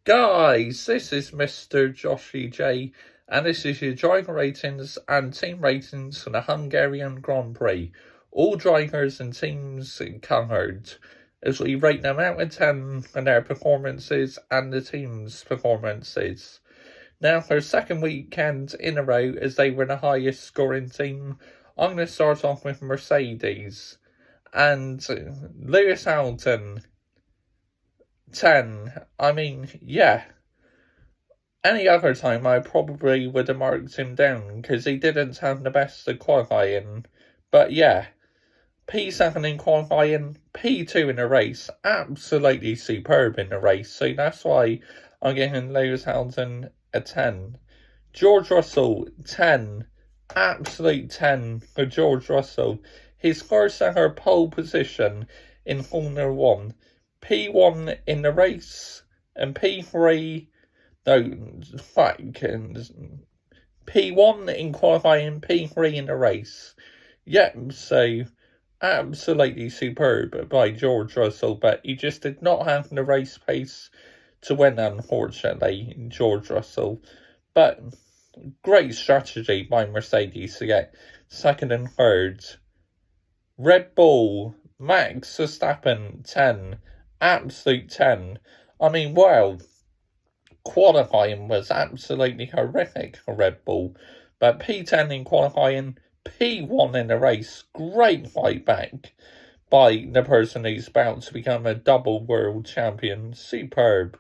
Guys, this is Mr. Joshy J, and this is your driver ratings and team ratings for the Hungarian Grand Prix. All drivers and teams covered, as we rate them out of 10 for their performances and the team's performances. Now, for the second weekend in a row, as they were the highest scoring team, I'm going to start off with Mercedes. And Lewis Hamilton, 10. Yeah. Any other time I probably would have marked him down because he didn't have the best of qualifying. But yeah, P7 in qualifying, P2 in the race, absolutely superb in the race. So that's why I'm giving Lewis Hamilton a 10. George Russell, 10. Absolute 10 for George Russell. His first ever pole position in Formula 1. P1 in the race and P1 in qualifying, P3 in the race. Yep, so absolutely superb by George Russell, but he just did not have the race pace to win, unfortunately, George Russell. But great strategy by Mercedes to get second and third. Red Bull, Max Verstappen, 10. Absolute 10. Wow, qualifying was absolutely horrific for Red Bull, but P10 in qualifying, P1 in the race. Great fight back by the person who's about to become a double world champion. Superb.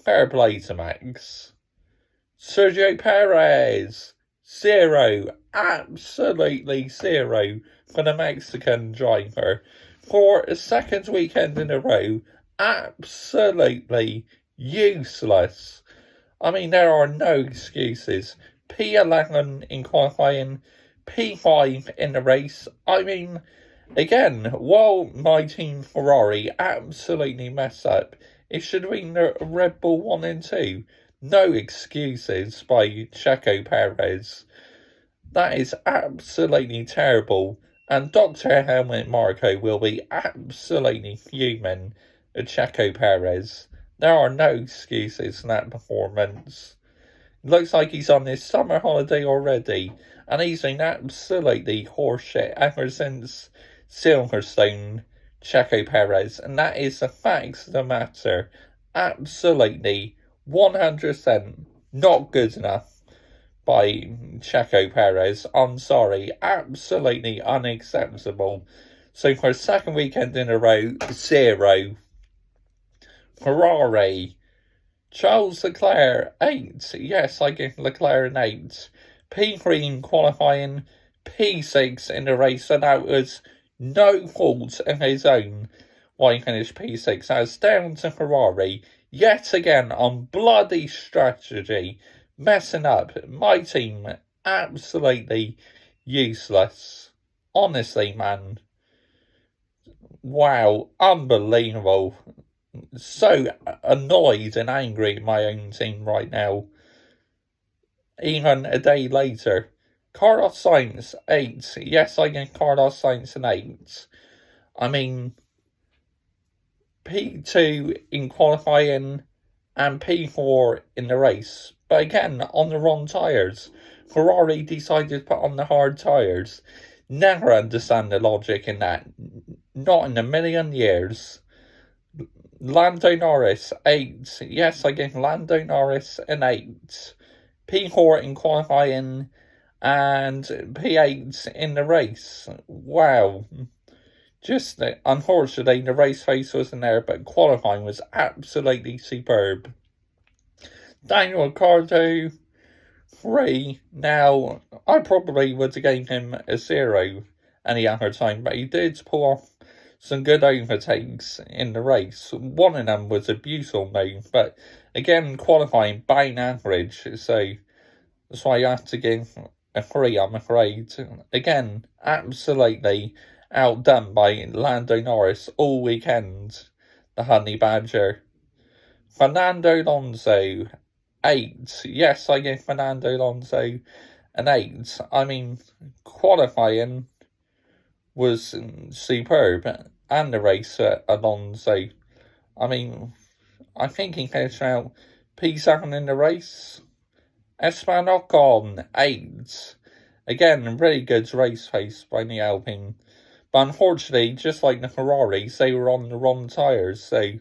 Fair play to Max. Sergio Perez, 0. Absolutely 0 for the Mexican driver. For a second weekend in a row, absolutely useless. There are no excuses. P11 in qualifying, P5 in the race. Again, while my team Ferrari absolutely mess up, it should have been the Red Bull 1 and 2. No excuses by Checo Perez. That is absolutely terrible. And Dr. Helmut Marko will be absolutely fuming at Checo Perez. There are no excuses for that performance. It looks like he's on his summer holiday already, and he's been absolutely horseshit ever since Silverstone, Checo Perez, and that is the facts of the matter. Absolutely, 100% not good enough by Checo Perez. I'm sorry, absolutely unacceptable. So for a second weekend in a row, 0. Ferrari, Charles Leclerc, 8. Yes, I give Leclerc an 8. P3 in qualifying, P6 in the race, and that was no fault of his own why he finished P6. As down to Ferrari, yet again on bloody strategy, messing up my team. Absolutely useless. Honestly, man. Wow, unbelievable. So annoyed and angry at my own team right now. Even a day later. Carlos Sainz, 8. Yes, I give Carlos Sainz an 8. P2 in qualifying and P4 in the race. But again, on the wrong tyres. Ferrari decided to put on the hard tyres. Never understand the logic in that. Not in a million years. Lando Norris, 8. Yes, I give Lando Norris an 8. P4 in qualifying and P8 in the race. Wow. Just, unfortunately, the race pace wasn't there, but qualifying was absolutely superb. Daniel Ricciardo, 3. Now, I probably would have given him a 0 any other time, but he did pull off some good overtakes in the race. One of them was a beautiful move, but again, qualifying bang average, so that's why you have to give a 3, I'm afraid. Again, absolutely outdone by Lando Norris all weekend, the Honey Badger. Fernando Alonso, 8. Yes, I give Fernando Alonso an 8. Qualifying was superb, and the race at Alonso. I think he finished out P7 in the race. Esteban Ocon, 8th. Again, really good race pace by the Alpine. But unfortunately, just like the Ferraris, they were on the wrong tyres. So,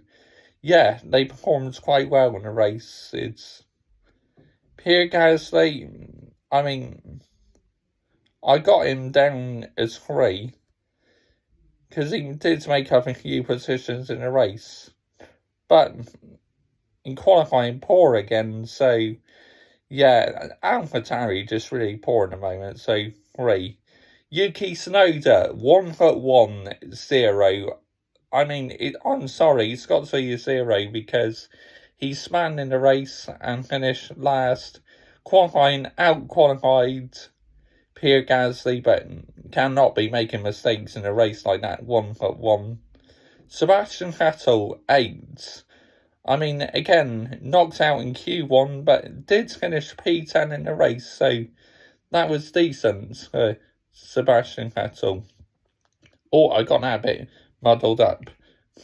yeah, they performed quite well in the race. It's Pierre Gasly, I mean, I got him down as 3 because he did make up a few positions in the race. But in qualifying, poor again. So, yeah, AlphaTauri just really poor at the moment. So, 3. Yuki Tsunoda, 1.10. I mean, I'm sorry, it's got to be a 0 because he spanned in the race and finished last, qualifying, out-qualified Pierre Gasly, but cannot be making mistakes in a race like that, 1.1. Sebastian Vettel, 8. I mean, again, knocked out in Q1, but did finish P10 in the race, so that was decent for Sebastian Vettel. Oh, I got that bit muddled up.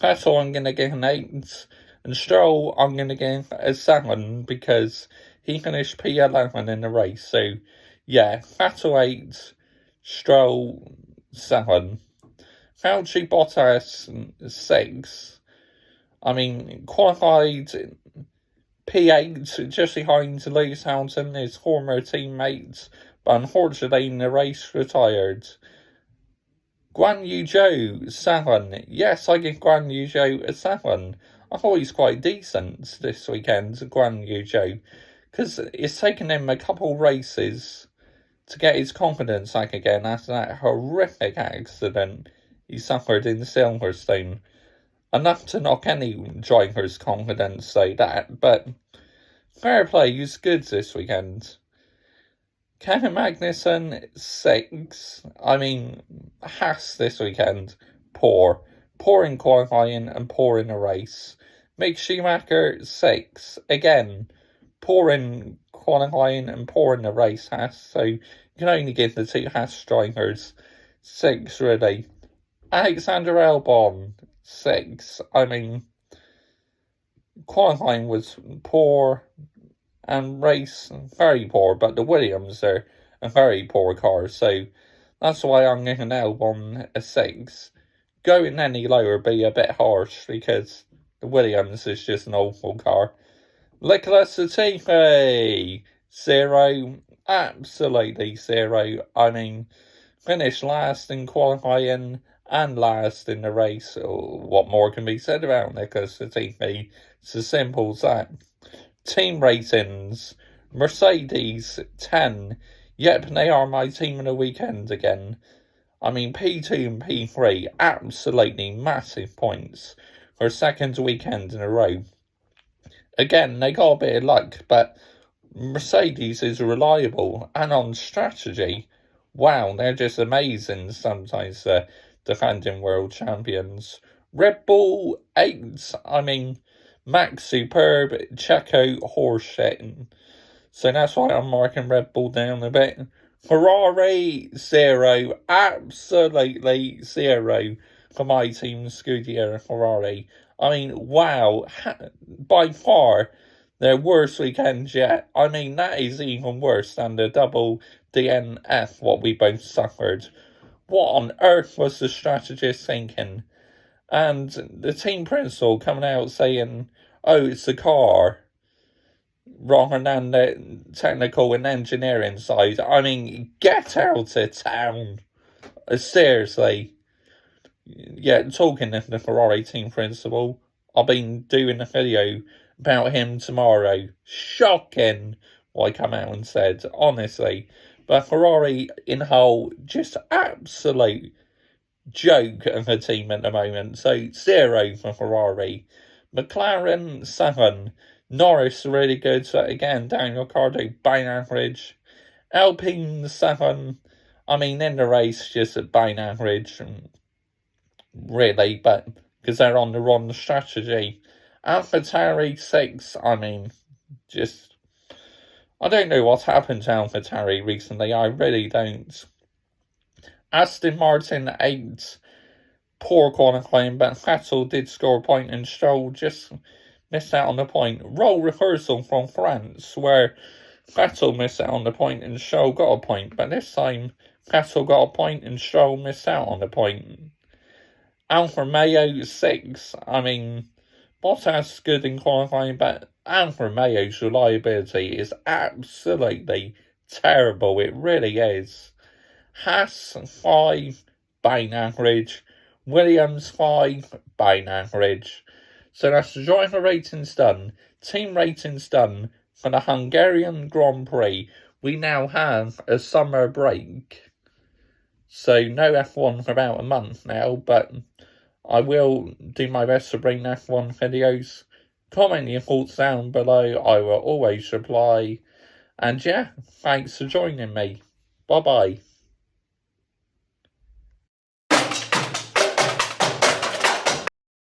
Vettel, I'm going to give an 8, and Stroll, I'm going to give a 7, because he finished P11 in the race, so yeah, Vettel 8, Stroll 7. Valtteri Bottas 6. I mean, qualified P8 just behind Lewis Hamilton, his former teammate, but unfortunately in the race retired. Guan Yu Zhou 7. Yes, I give Guan Yu Zhou a 7. I thought he's quite decent this weekend, Guan Yu Zhou, because it's taken him a couple races to get his confidence back again after that horrific accident he suffered in Silverstone. Enough to knock any driver's confidence, say that, but fair play, he's good this weekend. Kevin Magnussen, 6. I mean, Haas this weekend, poor. Poor in qualifying and poor in a race. Mick Schumacher, 6. Again, poor in qualifying and poor in the race, Haas. So you can only give the 2 Haas drivers 6, really. Alexander Albon, 6. I mean, qualifying was poor and race very poor, but the Williams are a very poor car, so that's why I'm giving Albon a 6. Going any lower would be a bit harsh because the Williams is just an awful car. Nicholas Latifi, 0. Absolutely 0. I mean, finished last in qualifying and last in the race. What more can be said about Nicholas Latifi? It's as simple as that. Team ratings, Mercedes 10. Yep, they are my team of the weekend again. I mean, P2 and P3, absolutely massive points for a second weekend in a row. Again, they got a bit of luck, but Mercedes is reliable, and on strategy, wow, they're just amazing sometimes, defending world champions. Red Bull 8, I mean, Max superb, Checo horseshit. So that's why I'm marking Red Bull down a bit. Ferrari 0, absolutely 0 for my team, Scuderia Ferrari. I mean, wow, by far their worst weekend yet. I mean, that is even worse than the double DNF, what we both suffered. What on earth was the strategist thinking? And the team principal coming out saying, oh, it's the car, rather than the technical and engineering side. I mean, get out of town. Seriously. Yeah, talking to the Ferrari team principal, I've been doing a video about him tomorrow. Shocking what I come out and said, honestly. But Ferrari in whole, just absolute joke of a team at the moment. So 0 for Ferrari. McLaren 7. Norris really good. So again, Daniel Ricciardo bang average. Alpine 7. I mean, in the race, just a bang average, really, but because they're on the wrong strategy. AlphaTauri 6. I mean, just I don't know what's happened to AlphaTauri recently. I really don't. Aston Martin 8. Poor qualifying, but Vettel did score a point and Stroll just missed out on the point. Role reversal from France, where Vettel missed out on the point and Stroll got a point. But this time, Vettel got a point and Stroll missed out on the point. Alfa Romeo 6. I mean, Bottas good in qualifying, but Alfa Romeo's reliability is absolutely terrible. It really is. Haas 5, bang average. Williams 5, bang average. So that's the driver ratings done. Team ratings done for the Hungarian Grand Prix. We now have a summer break. So no F1 for about a month now, but I will do my best to bring F1 videos. Comment your thoughts down below. I will always reply. And yeah, thanks for joining me. Bye-bye.